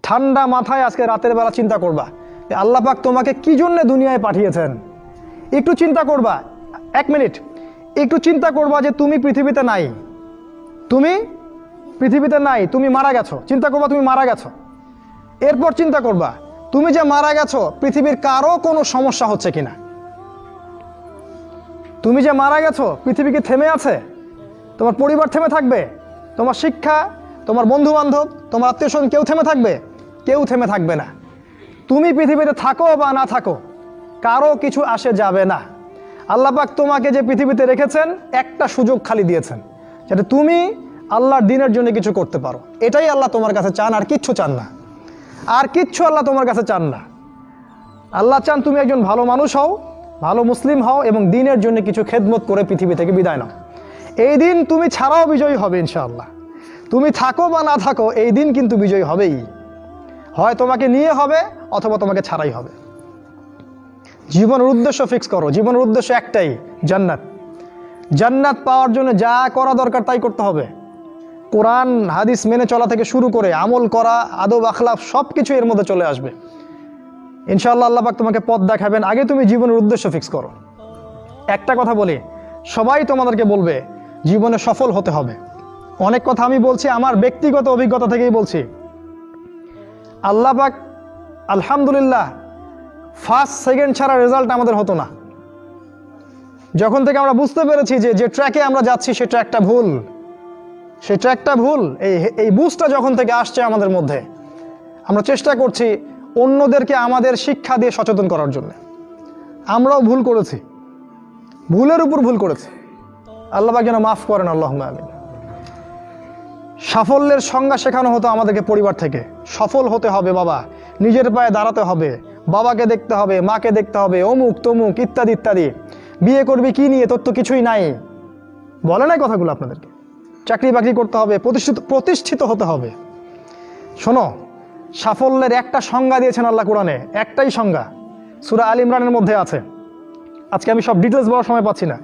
ঠান্ডা মাথায় আজকে রাতের বেলা চিন্তা করবা আল্লাহ পাক তোমাকে কি জন্য দুনিয়ায় পাঠিয়েছেন। একটু চিন্তা করবা, 1 মিনিট একটু চিন্তা করবা যে তুমি পৃথিবীতে নাই, তুমি পৃথিবীতে নাই, তুমি মারা গেছো। চিন্তা করবা তুমি মারা গেছো। এরপর চিন্তা করবা তুমি যে মারা গেছো পৃথিবীর কারো কোনো সমস্যা হচ্ছে কিনা। তুমি যে মারা গেছো পৃথিবী কি থেমে আছে? তোমার পরিবার থেমে থাকবে? তোমার শিক্ষা, তোমার বন্ধু বান্ধব, তোমার আত্মীয় স্বজন কেউ থেমে থাকবে? কেউ থেমে থাকবে না। তুমি পৃথিবীতে থাকো বা না থাকো কারো কিছু আসে যাবে না। আল্লাহ পাক তোমাকে যে পৃথিবীতে রেখেছেন একটা সুযোগ খালি দিয়েছেন, যাতে তুমি আল্লাহর দ্বীনের জন্য কিছু করতে পারো। এটাই আল্লাহ তোমার কাছে চান, আর কিচ্ছু চান না। আর কিচ্ছু আল্লাহ তোমার কাছে চান না। আল্লাহ চান তুমি একজন ভালো মানুষ হও, ভালো মুসলিম হও এবং দ্বীনের জন্য কিছু খেদমত করে পৃথিবী থেকে বিদায় নাও। এই দিন তুমি ছাড়াও বিজয়ী হবে ইনশাআল্লাহ। তুমি থাকো বা না থাকো এই দিন কিন্তু বিজয়ী হবেই। হয় তোমাকে নিয়ে হবে অথবা তোমাকে ছাড়াই হবে। জীবনের উদ্দেশ্য ফিক্স করো। জীবনের উদ্দেশ্য একটাই, জান্নাত। জান্নাত পাওয়ার জন্য যা করা দরকার তাই করতে হবে। কোরআন হাদিস মেনে চলা থেকে শুরু করে আমল করা, আদব আখলাক সব কিছু এর মধ্যে চলে আসবে ইনশাআল্লাহ। আল্লাহ পাক তোমাকে পথ দেখাবেন। আগে তুমি জীবনের উদ্দেশ্য ফিক্স করো। একটা কথা বলি, সবাই তোমাদেরকে বলবে জীবনে সফল হতে হবে। অনেক কথা আমি বলছি আমার ব্যক্তিগত অভিজ্ঞতা থেকেই বলছি। আল্লাহ পাক আলহামদুলিল্লাহ ফার্স্ট সেকেন্ড ছাড়া রেজাল্ট আমাদের হতো না। যখন থেকে আমরা বুঝতে পেরেছি যে ট্র্যাকে আমরা যাচ্ছি সে ট্র্যাকটা ভুল, সে ট্র্যাকটা ভুল, এই বুঝটা যখন থেকে আসছে আমাদের মধ্যে, আমরা চেষ্টা করছি অন্যদেরকে আমাদের শিক্ষা দিয়ে সচেতন করার জন্য। আমরাও ভুল করেছি, ভুলের উপর ভুল করেছি। আল্লাহ পাক যেন মাফ করেন, আল্লাহুম্মা আমিন। সাফল্যের সংজ্ঞা শেখানো হতো আমাদেরকে পরিবার থেকে। সফল হতে হবে বাবা, নিজের পায়ে দাঁড়াতে হবে, বাবাকে দেখতে হবে, মাকে দেখতে হবে, অমুক তমুক ইত্যাদি ইত্যাদি। বিয়ে করবি কি নিয়ে, তোর তো কিছুই নাই, বলে নাই কথাগুলো আপনাদেরকে। চাকরি বাকরি করতে হবে, প্রতিষ্ঠিত হতে হবে। শোনো, সাফল্যের একটা সংজ্ঞা দিয়েছেন আল্লাহ কোরআনে, একটাই সংজ্ঞা, সূরা আল ইমরানের মধ্যে আছে। আজকে আমি সব ডিটেলস বলার সময় পাচ্ছি না।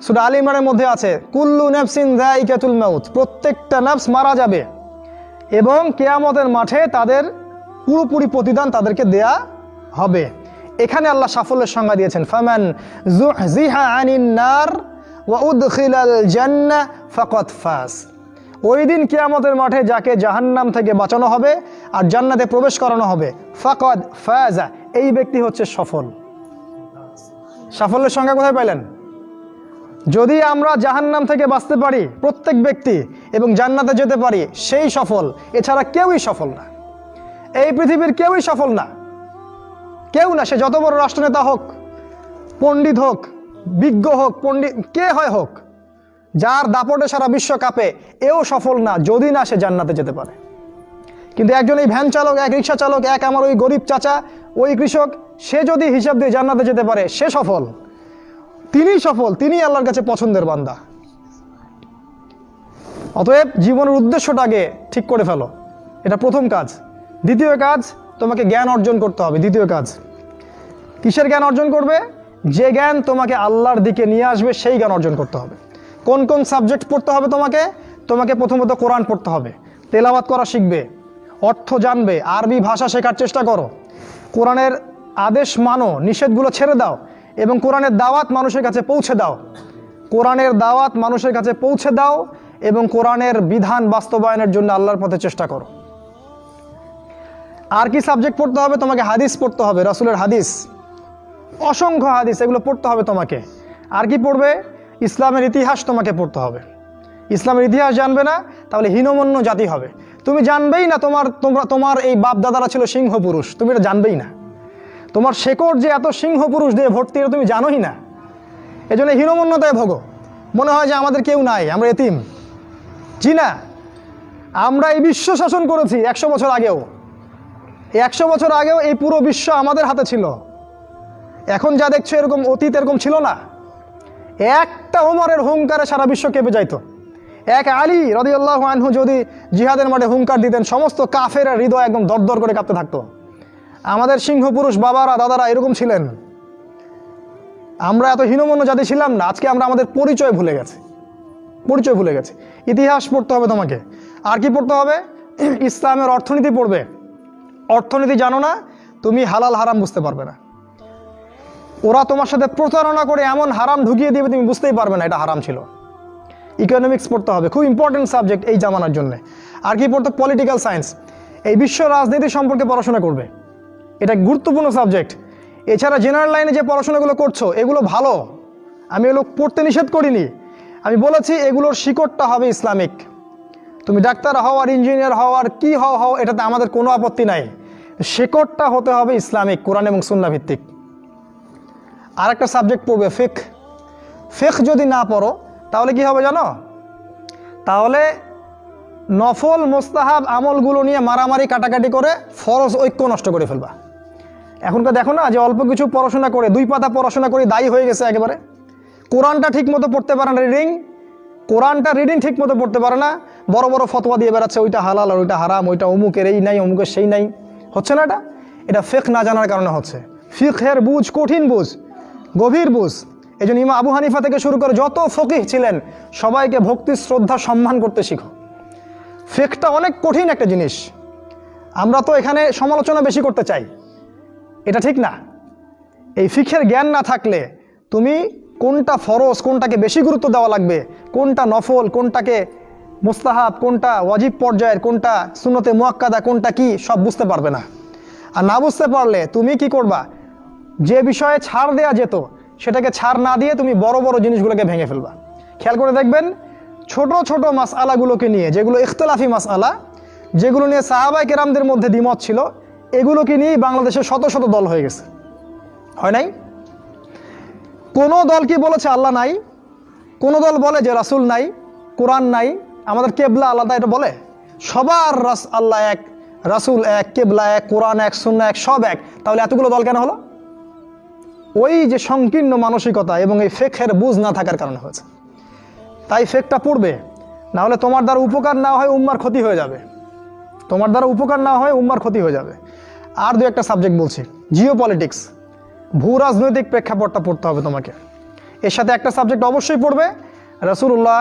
সূরা আল ইমরানের মধ্যে আছে, কুল্লু নাফসিন যায়িকাতুল মাউত, প্রত্যেকটা নফস মারা যাবে এবং কিয়ামতের মাঠে তাদের পুরোপুরি প্রতিদান তাদেরকে দেয়া হবে। এখানে আল্লাহ সাফল্যের সংজ্ঞা দিয়েছেন, ফামান যুহজিহা আনিন নার ওয়া উদখিলাল জান্নাহ ফাকাদ ফাজ। ওই দিন কিয়ামতের মাঠে যাকে জাহান্নাম থেকে বাঁচানো হবে আর জান্নাতে প্রবেশ করানো হবে, ফাকাদ ফাজা, এই ব্যক্তি হচ্ছে সফল। সাফল্যের সংজ্ঞা কোথায় পাইলেন? যদি আমরা জাহান্নাম থেকে বাঁচতে পারি প্রত্যেক ব্যক্তি এবং জান্নাতে যেতে পারি, সেই সফল। এছাড়া কেউই সফল না, এই পৃথিবীর কেউই সফল না, কেউ না। সে যত বড় রাষ্ট্রনেতা হোক, পণ্ডিত হোক, বিজ্ঞ হোক, পণ্ডিত কে হয় হোক, যার দাপটে সারা বিশ্ব কাঁপে, এও সফল না যদি না সে জান্নাতে যেতে পারে। কিন্তু একজন এই ভ্যান চালক, এক রিক্সা চালক, এক আমার ওই গরিব চাচা, ওই কৃষক, সে যদি হিসাব দিয়ে জান্নাতে যেতে পারে, সে সফল। তিনিই সফল, তিনিই আল্লাহর কাছে পছন্দের বান্দা। অতএব জীবনের উদ্দেশ্যটাকে ঠিক করে ফেলো, এটা প্রথম কাজ। দ্বিতীয় কাজ, তোমাকে জ্ঞান অর্জন করতে হবে। দ্বিতীয় কাজ, কিসের জ্ঞান অর্জন করবে? যে জ্ঞান তোমাকে আল্লাহর দিকে নিয়ে আসবে সেই জ্ঞান অর্জন করতে হবে। কোন কোন সাবজেক্ট পড়তে হবে তোমাকে? তোমাকে প্রথমত কোরআন পড়তে হবে, তেলাওয়াত করা শিখবে, অর্থ জানবে, আরবি ভাষা শেখার চেষ্টা করো, কোরআনের আদেশ মানো, নিষেধগুলো ছেড়ে দাও এবং কোরআনের দাওয়াত মানুষের কাছে পৌঁছে দাও। কোরআনের দাওয়াত মানুষের কাছে পৌঁছে দাও এবং কোরআনের বিধান বাস্তবায়নের জন্য আল্লাহর পথে চেষ্টা করো। আর কি সাবজেক্ট পড়তে হবে? তোমাকে হাদিস পড়তে হবে, রাসূলের হাদিস, অসংখ্য হাদিস, এগুলো পড়তে হবে তোমাকে। আর কি পড়বে? ইসলামের ইতিহাস তোমাকে পড়তে হবে। ইসলামের ইতিহাস জানবে না তাহলে হীনমন্য জাতি হবে। তুমি জানবেই না তোমার এই বাপ দাদারা ছিল সিংহ পুরুষ, তুমি এটা জানবেই না। তোমার শেকড় যে এত সিংহ পুরুষ দিয়ে ভর্তি, এটা তুমি জানোই না। এজন্য হীনমন্যতায় ভোগো, মনে হয় যে আমাদের কেউ নাই, আমরা এতিম। জি না, আমরা এই বিশ্ব শাসন করেছি 100 বছর আগেও। 100 বছর আগেও এই পুরো বিশ্ব আমাদের হাতে ছিল। এখন যা দেখছো এরকম অতীত এরকম ছিল না। একটা ওমরের হুঙ্কারে সারা বিশ্ব কেঁপে যাইতো। এক আলী রাদিয়াল্লাহু আনহু যদি জিহাদের মাঠে হুঙ্কার দিতেন, সমস্ত কাফের হৃদয় একদম দরদর করে কাঁপতে থাকতো। আমাদের সিংহ পুরুষ বাবারা দাদারা এরকম ছিলেন। আমরা এত হীনমন্য জাতি ছিলাম না। আজকে আমরা আমাদের পরিচয় ভুলে গেছি, পরিচয় ভুলে গেছি। ইতিহাস পড়তে হবে তোমাকে। আর কি পড়তে হবে? ইসলামের অর্থনীতি পড়বে, অর্থনীতি জানো না, তুমি হালাল হারাম বুঝতে পারবে না। ওরা তোমার সাথে প্রতারণা করে এমন হারাম ঢুকিয়ে দিবে তুমি বুঝতেই পারবে না এটা হারাম ছিল। ইকোনমিক্স পড়তে হবে, খুব ইম্পর্টেন্ট সাবজেক্ট এই জামানার জন্য। আর কি পড়তে? পলিটিক্যাল সায়েন্স, এই বিশ্ব রাজনীতি সম্পর্কে পড়াশোনা করবে, এটা গুরুত্বপূর্ণ সাবজেক্ট। এছাড়া জেনারেল লাইনে যে পড়াশোনাগুলো করছো এগুলো ভালো, আমি এগুলো পড়তে নিষেধ করিনি। আমি বলেছি এগুলোর শিকড়টা হবে ইসলামিক। তুমি ডাক্তার হও আর ইঞ্জিনিয়ার হও আর কি হও এটাতে আমাদের কোনো আপত্তি নাই, শিকড়টা হতে হবে ইসলামিক, কোরআন এবং সুন্নাহ ভিত্তিক। আর একটা সাবজেক্ট পড়বে ফিকহ। ফিকহ যদি না পড়ো তাহলে কি হবে জানো? তাহলে নফল মোস্তাহাব আমলগুলো নিয়ে মারামারি কাটাকাটি করে ফরজ ঐক্য নষ্ট করে ফেলবা। এখনকার দেখো না যে অল্প কিছু পড়াশোনা করে 2 পাতা পড়াশোনা করে দায়ী হয়ে গেছে একেবারে। কোরআনটা ঠিক মতো পড়তে পারে না, কোরআনটা রিডিং ঠিক মতো পড়তে পারে না, বড় বড় ফতোয়া দিয়ে বেড়াচ্ছে ওইটা হালাল আর ওইটা হারাম, ওইটা অমুকের এই নাই অমুকের সেই নাই। হচ্ছে না এটা ফিকহ না জানার কারণে হচ্ছে। ফিকহের বুঝ কঠিন বুঝ, গভীর বুঝ। এই জন্য ইমাম আবু হানিফা থেকে শুরু করে যত ফকিহ ছিলেন সবাইকে ভক্তি শ্রদ্ধা সম্মান করতে শিখো। ফিকহটা অনেক কঠিন একটা জিনিস, আমরা তো এখানে সমালোচনা বেশি করতে চাই, এটা ঠিক না। এই ফিকহের জ্ঞান না থাকলে তুমি কোনটা ফরজ, কোনটাকে বেশি গুরুত্ব দেওয়া লাগবে, কোনটা নফল, কোনটাকে মুস্তাহাব, কোনটা ওয়াজিব পর্যায়ের, কোনটা সুন্নতে মুআক্কাদা, কোনটা কি সব বুঝতে পারবে না। আর না বুঝতে পারলে তুমি কি করবা? যে বিষয়ে ছাড় দেয়া যেত সেটাকে ছাড় না দিয়ে তুমি বড় বড় জিনিসগুলোকে ভেঙে ফেলবা। খেয়াল করে দেখবেন ছোট ছোট মাসআলাগুলোকে নিয়ে, যেগুলো ইখতিলাফি মাসআলা, যেগুলো নিয়ে সাহাবায়ে কেরামদের মধ্যে দ্বিমত ছিল, এগুলোকে নিয়েই বাংলাদেশে শত শত দল হয়ে গেছে, হয় নাই? কোনো দল কি বলেছে আল্লাহ নাই? কোনো দল বলে যে রাসূল নাই, কোরআন নাই, আমাদের কেবলা আলাদা, এটা বলে? সবার আল্লাহ এক, রাসূল এক, কেবলা এক, কোরআন এক, সুন্নাহ এক, সব এক। তাহলে এতগুলো দল কেন হলো? ওই যে সংকীর্ণ মানসিকতা এবং এই ফিকহের বুঝ না থাকার কারণে হয়েছে। তাই ফিকহটা পড়বে, না হলে তোমার দ্বারা উপকার না হয় উম্মার ক্ষতি হয়ে যাবে, তোমার দ্বারা উপকার না হয় উম্মার ক্ষতি হয়ে যাবে। আর 2-1টা সাবজেক্ট বলছি, জিও পলিটিক্স, ভূ রাজনৈতিক প্রেক্ষাপটটা পড়তে হবে তোমাকে। এর সাথে একটা সাবজেক্ট অবশ্যই পড়বে রাসূলুল্লাহ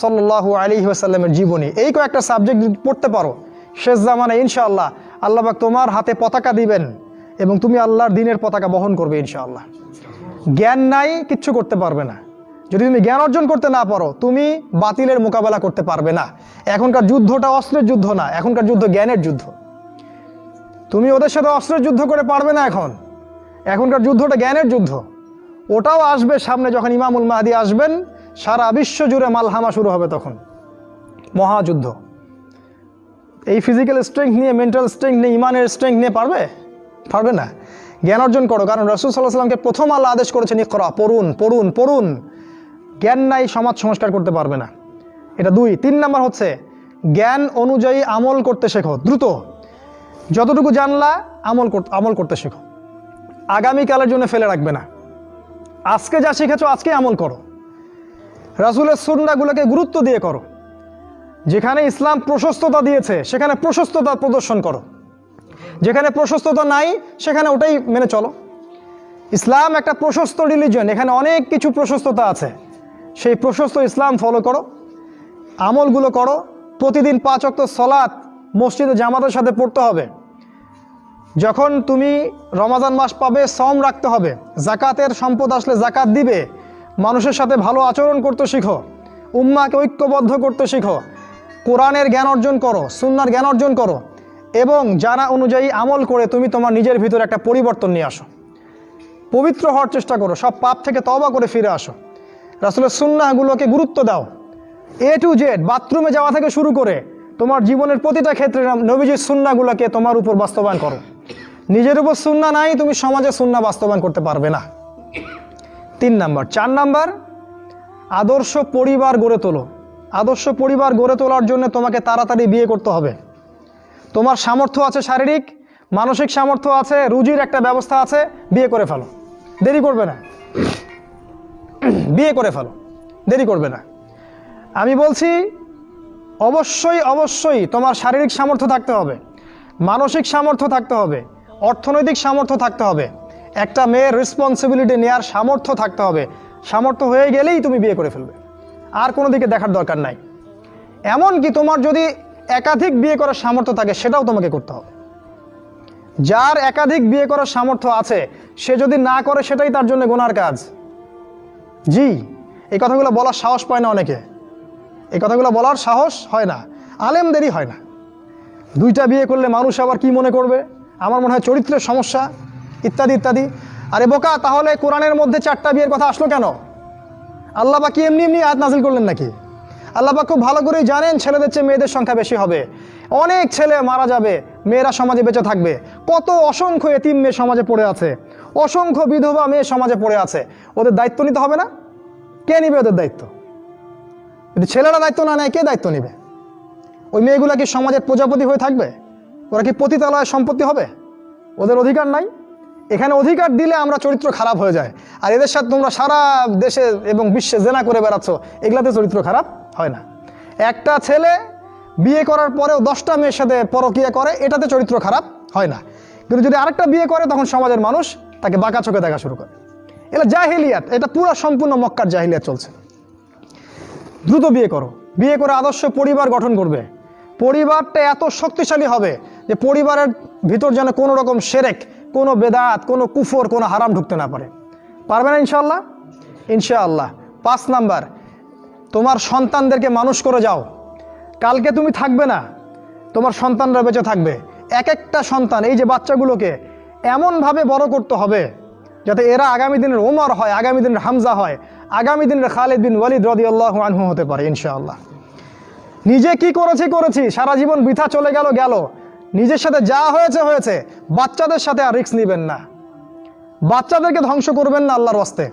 সাল্লাল্লাহু আলাইহি ওয়াসাল্লামের জীবনী। এই কয়েকটা সাবজেক্ট পড়তে পারো, শেষ জামানায় ইনশাআল্লাহ আল্লাহ পাক তোমার হাতে পতাকা দিবেন এবং তুমি আল্লাহর দ্বীনের পতাকা বহন করবে ইনশাআল্লাহ। জ্ঞান নাই, কিচ্ছু করতে পারবে না। যদি তুমি জ্ঞান অর্জন করতে না পারো তুমি বাতিলের মোকাবেলা করতে পারবে না। এখনকার যুদ্ধটা অস্ত্রের যুদ্ধ না, এখনকার যুদ্ধ জ্ঞানের যুদ্ধ। তুমি ওদের সাথে অস্ত্রের যুদ্ধ করে পারবে না, এখনকার যুদ্ধটা জ্ঞানের যুদ্ধ। ওটাও আসবে সামনে, যখন ইমামুল মাহদী আসবেন সারা বিশ্ব জুড়ে মালহামা শুরু হবে, তখন মহাযুদ্ধ। এই ফিজিক্যাল স্ট্রেংথ নিয়ে, মেন্টাল স্ট্রেংথ নিয়ে, ইমানের স্ট্রেংথ নিয়ে পারবে না। জ্ঞান অর্জন করো, কারণ রাসূল সাল্লাল্লাহু আলাইহি ওয়াসাল্লামকে প্রথম আল্লাহ আদেশ করেছেন ইকরা, পড়ুন পড়ুন পড়ুন। জ্ঞান নাই, সমাজ সংস্কার করতে পারবে না। এটা 2। 3 নাম্বার হচ্ছে জ্ঞান অনুযায়ী আমল করতে শেখো দ্রুত। যতটুকু জানলা আমল করতে শেখো, আগামীকালের জন্য ফেলে রাখবে না। আজকে যা শিখেছো আজকে আমল করো, রাসূলের সুন্নাহগুলোকে গুরুত্ব দিয়ে করো। যেখানে ইসলাম প্রশস্ততা দিয়েছে সেখানে প্রশস্ততা প্রদর্শন করো, যেখানে প্রশস্ততা নাই সেখানে ওটাই মেনে চলো। ইসলাম একটা প্রশস্ত রিলিজন, এখানে অনেক কিছু প্রশস্ততা আছে, সেই প্রশস্ত ইসলাম ফলো করো, আমলগুলো করো। প্রতিদিন 5 ওয়াক্ত সালাত মসজিদে জামাতের সাথে পড়তে হবে। যখন তুমি রমাজান মাস পাবে সওম রাখতে হবে, জাকাতের সম্পদ আসলে জাকাত দিবে, মানুষের সাথে ভালো আচরণ করতে শিখো, উম্মাহকে ঐক্যবদ্ধ করতে শিখো, কোরআনের জ্ঞান অর্জন করো, সুন্নাহর জ্ঞান অর্জন করো এবং জানা অনুযায়ী আমল করে তুমি তোমার নিজের ভিতরে একটা পরিবর্তন নিয়ে আসো। পবিত্র হওয়ার চেষ্টা করো, সব পাপ থেকে তওবা করে ফিরে আসো। রাসূলের সুন্নাহগুলোকে গুরুত্ব দাও। A to Z, বাথরুমে যাওয়া থেকে শুরু করে তোমার জীবনের প্রতিটা ক্ষেত্রে নবীজির সুন্নাহগুলোকে তোমার উপর বাস্তবায়ন করো। নিজের উপর সুন্নাহ নাই, তুমি সমাজে সুন্নাহ বাস্তবায়ন করতে পারবে না। 3 নাম্বার। 4 নাম্বার, আদর্শ পরিবার গড়ে তোলো। আদর্শ পরিবার গড়ে তোলার জন্য তোমাকে তাড়াতাড়ি বিয়ে করতে হবে। তোমার সামর্থ্য আছে, শারীরিক মানসিক সামর্থ্য আছে, রুজির একটা ব্যবস্থা আছে, বিয়ে করে ফেলো, দেরি করবে না। বিয়ে করে ফেলো, দেরি করবে না। আমি বলছি অবশ্যই অবশ্যই তোমার শারীরিক সামর্থ্য থাকতে হবে, মানসিক সামর্থ্য থাকতে হবে, অর্থনৈতিক সামর্থ্য থাকতে হবে, একটা মেয়ের রেসপন্সিবিলিটি নেওয়ার সামর্থ্য থাকতে হবে। সামর্থ্য হয়ে গেলেই তুমি বিয়ে করে ফেলবে, আর কোনো দিকে দেখার দরকার নাই। এমনকি তোমার যদি একাধিক বিয়ে করার সামর্থ্য থাকে সেটাও তোমাকে করতে হবে। যার একাধিক বিয়ে করার সামর্থ্য আছে সে যদি না করে সেটাই তার জন্য গুনার কাজ। জি, এই কথাগুলো বলার সাহস পায় না অনেকে, এই কথাগুলো বলার সাহস হয় না, আলেমদেরই হয় না। দুইটা বিয়ে করলে মানুষ আবার কি মনে করবে, আমার মনে হয় চরিত্রের সমস্যা ইত্যাদি ইত্যাদি। আরে বোকা, তাহলে কোরআনের মধ্যে 4টা বিয়ের কথা আসলো কেন? আল্লাহ পাক কি এমনি এমনি আয়াত নাজিল করলেন নাকি? আল্লাহ পাক খুব ভালো করেই জানেন ছেলেদের চেয়ে মেয়েদের সংখ্যা বেশি হবে, অনেক ছেলে মারা যাবে, মেয়েরা সমাজে বেঁচে থাকবে। কত অসংখ্য এতিম মেয়ে সমাজে পড়ে আছে, অসংখ্য বিধবা মেয়ে সমাজে পড়ে আছে। ওদের দায়িত্ব নিতে হবে না? কে নিবে ওদের দায়িত্ব? যদি ছেলেরা দায়িত্ব না নেয় কে দায়িত্ব নিবে? ওই মেয়েগুলা কি সমাজের প্রজাপতি হয়ে থাকবে? ওরা কি পতিতালয়ের সম্পত্তি হবে? ওদের অধিকার নাই? এখানে অধিকার দিলে আমরা চরিত্র খারাপ হয়ে যায়। আর এদের সাথে তোমরা সারা দেশে এবং বিশ্বে জেনা করে বেড়াচ্ছ, এগুলাতে চরিত্র খারাপ হয় না। একটা ছেলে বিয়ে করার পরেও 10টা মেয়ের সাথে পরকীয়া করে, এটাতে চরিত্র খারাপ হয় না। কিন্তু যদি আরেকটা বিয়ে করে তখন সমাজের মানুষ তাকে বাঁকা চোখে দেখা শুরু করে। এটা জাহিলিয়াত, এটা পুরো সম্পূর্ণ মক্কার জাহিলিয়াত চলছে। দ্রুত বিয়ে করো, বিয়ে করে আদর্শ পরিবার গঠন করবে। পরিবারটা এত শক্তিশালী হবে যে পরিবারের ভিতর যেন কোনো রকম শিরক, কোনো বেদাত, কোনো কুফর, কোনো হারাম ঢুকতে না পারে। পারবে না ইনশাআল্লাহ? ইনশাআল্লাহ। 5 নাম্বার, তোমার সন্তানদেরকে মানুষ করে যাও। কালকে তুমি থাকবে না, তোমার সন্তানরা বেঁচে থাকবে। এক একটা সন্তান, এই যে বাচ্চাগুলোকে এমনভাবে বড় করতে হবে যাতে এরা আগামী দিনের ওমর হয়, আগামী দিনের হামজা হয়, আগামী দিনের খালিদ বিন ওয়ালিদ রাদিয়াল্লাহু আনহু হতে পারে ইনশাআল্লাহ। নিজে কি করেছি, সারা জীবন বৃথা চলে গেল। নিজের সাথে যা হয়েছে হয়েছে, বাচ্চাদের সাথে আর রিস্ক নেবেন না। বাচ্চাদেরকে ধ্বংস করবেন না আল্লাহর ওয়াস্তে।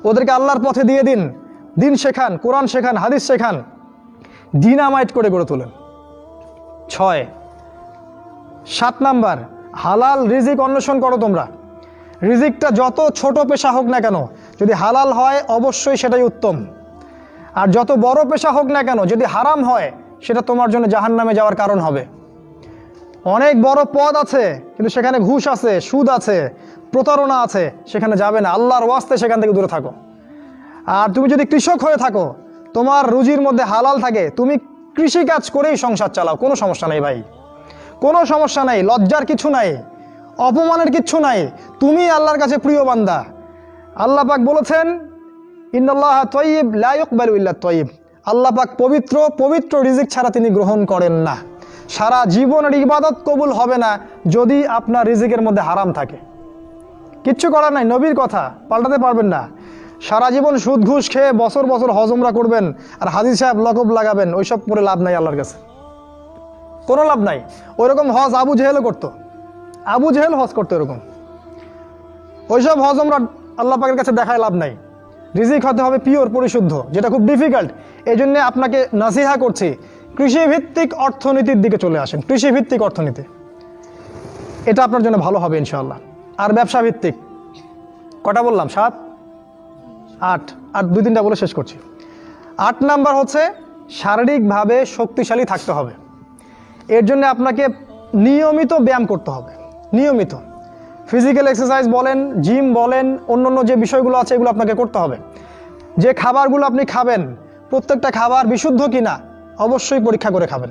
ওদেরকে আল্লাহর পথে দিয়ে দিন, দিন শেখান, কোরআন শেখান, হাদিস শেখান, ডিনামাইট করে গড়ে তোলেন। 7 নাম্বার, হালাল রিজিক অন্বেষণ করো তোমরা। রিজিকটা যত ছোট পেশা হোক না কেন, যদি হালাল হয় অবশ্যই সেটাই উত্তম। আর যত বড় পেশা হোক না কেন, যদি হারাম হয় সেটা তোমার জন্য জাহান্নামে যাওয়ার কারণ হবে। অনেক বড় পদ আছে কিন্তু সেখানে ঘুষ আছে, সুদ আছে, প্রতারণা আছে, সেখানে যাবে না। আল্লাহর ওয়াস্তে সেখান থেকে দূরে থাকো। আর তুমি যদি কৃষক হয়ে থাকো, তোমার রুজির মধ্যে হালাল থাকে, তুমি কৃষিকাজ করেই সংসার চালাও, কোনো সমস্যা নেই ভাই, কোনো সমস্যা নাই। লজ্জার কিছু নাই, অপমানের কিচ্ছু নাই। তুমি আল্লাহর কাছে প্রিয় বান্দা। আল্লাহ পাক বলেছেন, ইন্নাল্লাহা তাইয়্যিব লা ইকবালু ইল্লা তাইয়্যিব। আল্লাহ পাক পবিত্র, পবিত্র রিজিক ছাড়া তিনি গ্রহণ করেন না। সারা জীবনের ইবাদত কবুল হবে না যদি আপনার রিজিকের মধ্যে হারাম থাকে। কিচ্ছু করার নাই, নবীর কথা পাল্টাতে পারবেন না। সারা জীবন সুদ ঘুষ খেয়ে বছর বছর হজ উমরা করবেন আর হাজি সাহেব লকব লাগাবেন, ওইসব করে লাভ নাই আল্লাহর কাছে, কোনো লাভ নাই। ওইরকম হজ আবু জেহেলও করতো, আবু জেহেল হজ করতো এরকম। ওইসব হজ উমরা আল্লাহ পাকের কাছে দেখায় লাভ নাই। রিজিক হতে হবে পিওর, পরিশুদ্ধ, যেটা খুব ডিফিকাল্ট। এই জন্যে আপনাকে নাসিহা করছি, কৃষিভিত্তিক অর্থনীতির দিকে চলে আসেন। কৃষিভিত্তিক অর্থনীতি, এটা আপনার জন্য ভালো হবে ইনশাআল্লাহ। আর ব্যবসা ভিত্তিক, কটা বললাম? 7, 8, আর 2-3টা বলে শেষ করছি। 8 নাম্বার হচ্ছে শারীরিকভাবে শক্তিশালী থাকতে হবে। এর জন্য আপনাকে নিয়মিত ব্যায়াম করতে হবে, নিয়মিত ফিজিক্যাল এক্সারসাইজ বলেন, জিম বলেন, অন্য যে বিষয়গুলো আছে এগুলো আপনাকে করতে হবে। যে খাবারগুলো আপনি খাবেন, প্রত্যেকটা খাবার বিশুদ্ধ কিনা অবশ্যই পরীক্ষা করে খাবেন।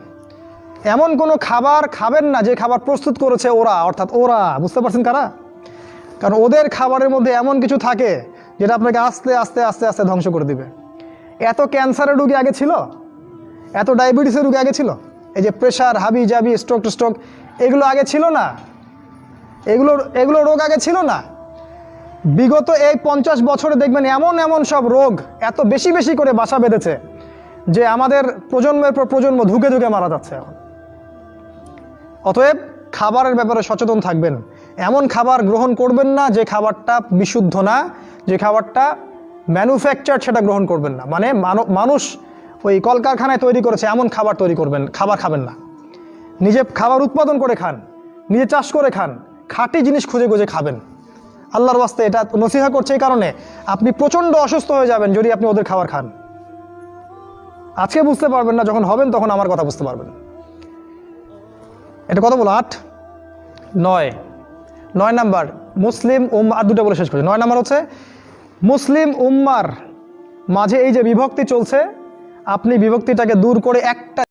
এমন কোনো খাবার খাবেন না যে খাবার প্রস্তুত করেছে ওরা, অর্থাৎ ওরা, বুঝতে পারছেন কারা? কারণ ওদের খাবারের মধ্যে এমন কিছু থাকে যেটা আপনাকে আস্তে আস্তে আস্তে আস্তে ধ্বংস করে দিবে। এত ক্যান্সারের রোগী আগে ছিল, এত ডায়াবেটিসের রোগী আগে ছিল, এই যে প্রেশার, হাবি জাবি, স্ট্রোক, এগুলো আগে ছিল না। এগুলো রোগ আগে ছিল না। বিগত এই 50 বছরে দেখবেন এমন এমন সব রোগ এত বেশি বেশি করে বাসা বেঁধেছে যে আমাদের প্রজন্মের পর প্রজন্ম ধুকে ধুকে মারা যাচ্ছে এখন। অতএব খাবারের ব্যাপারে সচেতন থাকবেন। এমন খাবার গ্রহণ করবেন না যে খাবারটা বিশুদ্ধ না, যে খাবারটা ম্যানুফ্যাকচার, সেটা গ্রহণ করবেন না। মানে মানুষ ওই কলকারখানায় তৈরি করেছে এমন খাবার খাবার খাবেন না। নিজে খাবার উৎপাদন করে খান, নিজে চাষ করে খান, খাঁটি জিনিস খুঁজে খুঁজে খাবেন। আল্লাহর ওয়াস্তে এটা নসিহা করছে এই কারণে, আপনি প্রচণ্ড অসুস্থ হয়ে যাবেন যদি আপনি ওদের খাবার খান। আজকে বুঝতে পারবেন না, যখন হবেন তখন আমার কথা বুঝতে পারবেন। এটা কত বলো? 8, 9 নাম্বার, মুসলিম উম্মাহ। আর 2টা বলে শেষ করছি। 9 নাম্বার হচ্ছে মুসলিম উম্মার মাঝে এই যে বিভক্তি চলছে, আপনি বিভক্তিটাকে দূর করে একটা